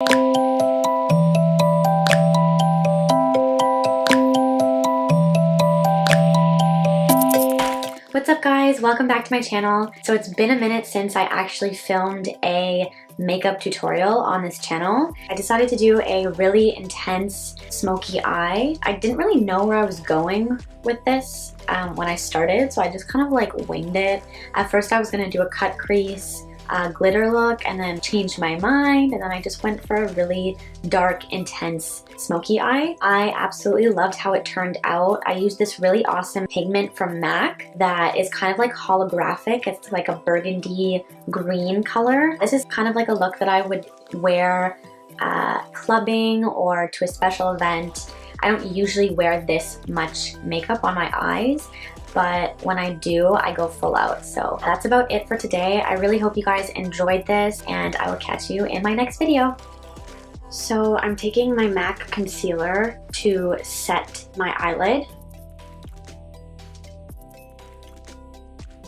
What's up guys, welcome back to my channel. So it's been a minute since I actually filmed a makeup tutorial on this channel. I decided to do a really intense smoky eye. I didn't really know where I was going with this when I started, so I just kind of like winged it. At first I was gonna do a cut crease, glitter look, and then changed my mind, and then I just went for a really dark, intense smoky eye. I absolutely loved how it turned out. I used this really awesome pigment from MAC that is kind of like holographic. It's like a burgundy green color. This is kind of like a look that I would wear clubbing or to a special event. I don't usually wear this much makeup on my eyes, but when I do, I go full out. So that's about it for today. I really hope you guys enjoyed this, and I will catch you in my next video. So I'm taking my MAC concealer to set my eyelid.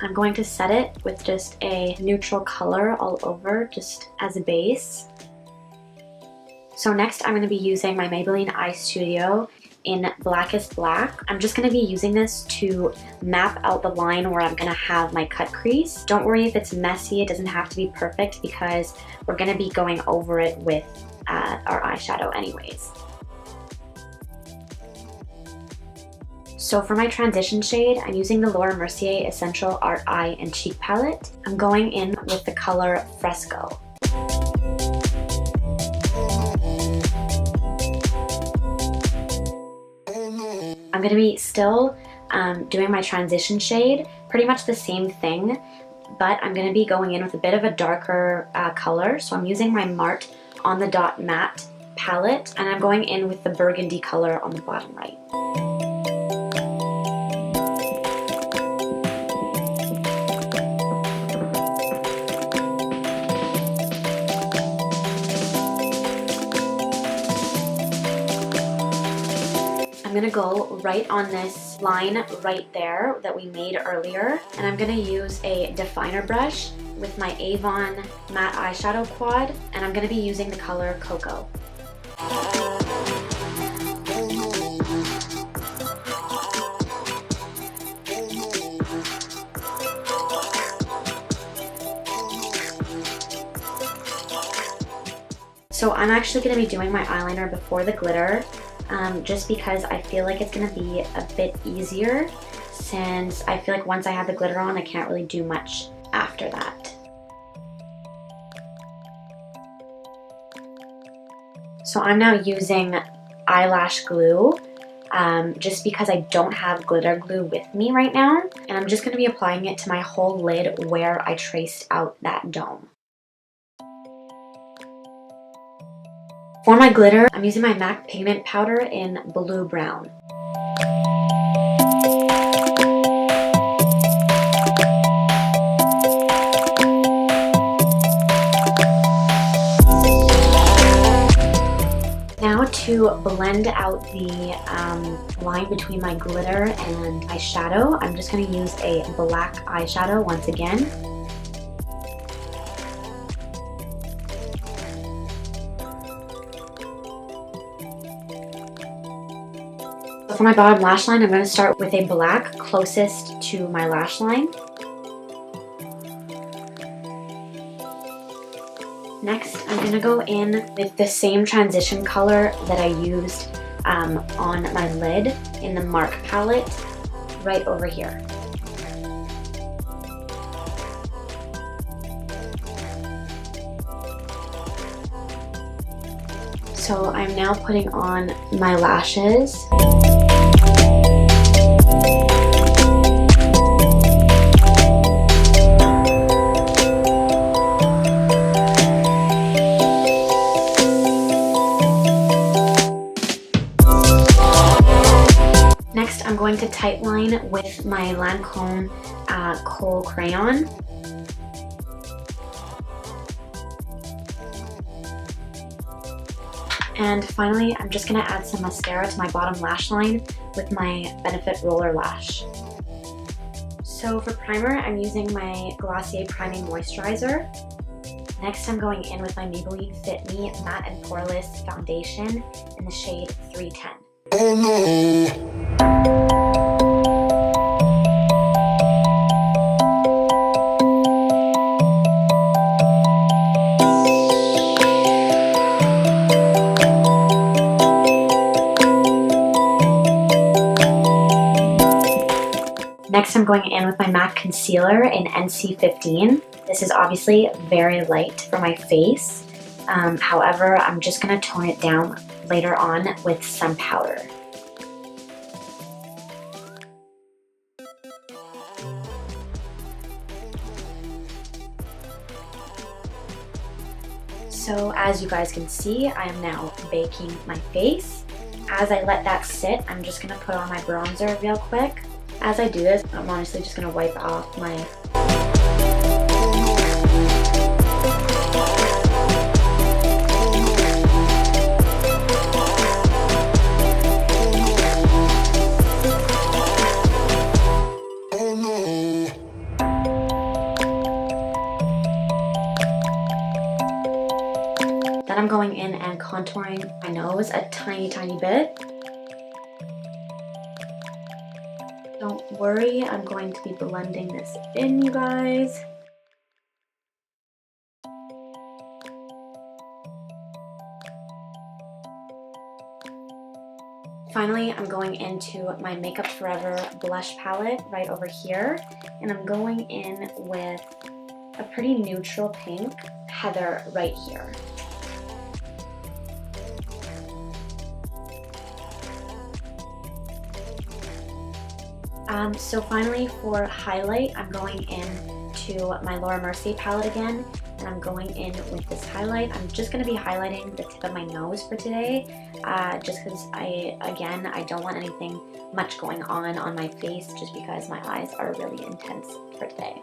I'm going to set it with just a neutral color all over, just as a base. So next I'm going to be using my Maybelline Eye Studio in Blackest Black. I'm just going to be using this to map out the line where I'm going to have my cut crease. Don't worry if it's messy, it doesn't have to be perfect because we're going to be going over it with our eyeshadow anyways. So for my transition shade, I'm using the Laura Mercier Essential Art Eye and Cheek Palette. I'm going in with the color Fresco. I'm going to be still doing my transition shade, pretty much the same thing, but I'm going to be going in with a bit of a darker color. So I'm using my Marte On the Dot Matte palette, and I'm going in with the burgundy color on the bottom right. I'm gonna go right on this line right there that we made earlier, and I'm gonna use a definer brush with my Avon matte eyeshadow quad, and I'm gonna be using the color Cocoa. So I'm actually gonna be doing my eyeliner before the glitter, just because I feel like it's gonna be a bit easier, since I feel like once I have the glitter on, I can't really do much after that. So I'm now using eyelash glue, just because I don't have glitter glue with me right now, and I'm just gonna be applying it to my whole lid where I traced out that dome. For my glitter, I'm using my MAC pigment powder in Blue Brown. Now to blend out the line between my glitter and eyeshadow, I'm just going to use a black eyeshadow once again. For my bottom lash line, I'm going to start with a black closest to my lash line. Next, I'm going to go in with the same transition color that I used on my lid in the Mark palette right over here. So I'm now putting on my lashes. Next, I'm going to tightline with my Lancome Kohl Crayon. And finally, I'm just going to add some mascara to my bottom lash line with my Benefit Roller Lash. So for primer, I'm using my Glossier Priming Moisturizer. Next, I'm going in with my Maybelline Fit Me Matte and Poreless Foundation in the shade 310. Oh no. Next, I'm going in with my MAC Concealer in NC15. This is obviously very light for my face. However, I'm just going to tone it down later on with some powder. So as you guys can see, I am now baking my face. As I let that sit, I'm just going to put on my bronzer real quick. As I do this, I'm honestly just going to wipe off my Then I'm going in and contouring my nose a tiny bit. Don't worry, I'm going to be blending this in, you guys. Finally, I'm going into my Makeup Forever blush palette right over here, and I'm going in with a pretty neutral pink, Heather, right here. So finally for highlight, I'm going in to my Laura Mercier palette again, and I'm going in with this highlight. I'm just going to be highlighting the tip of my nose for today, just because I don't want anything much going on my face, just because my eyes are really intense for today.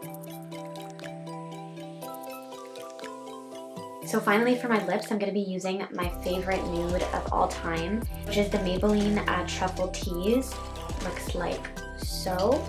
So finally for my lips, I'm going to be using my favorite nude of all time, which is the Maybelline Truffle Tease. Looks like so.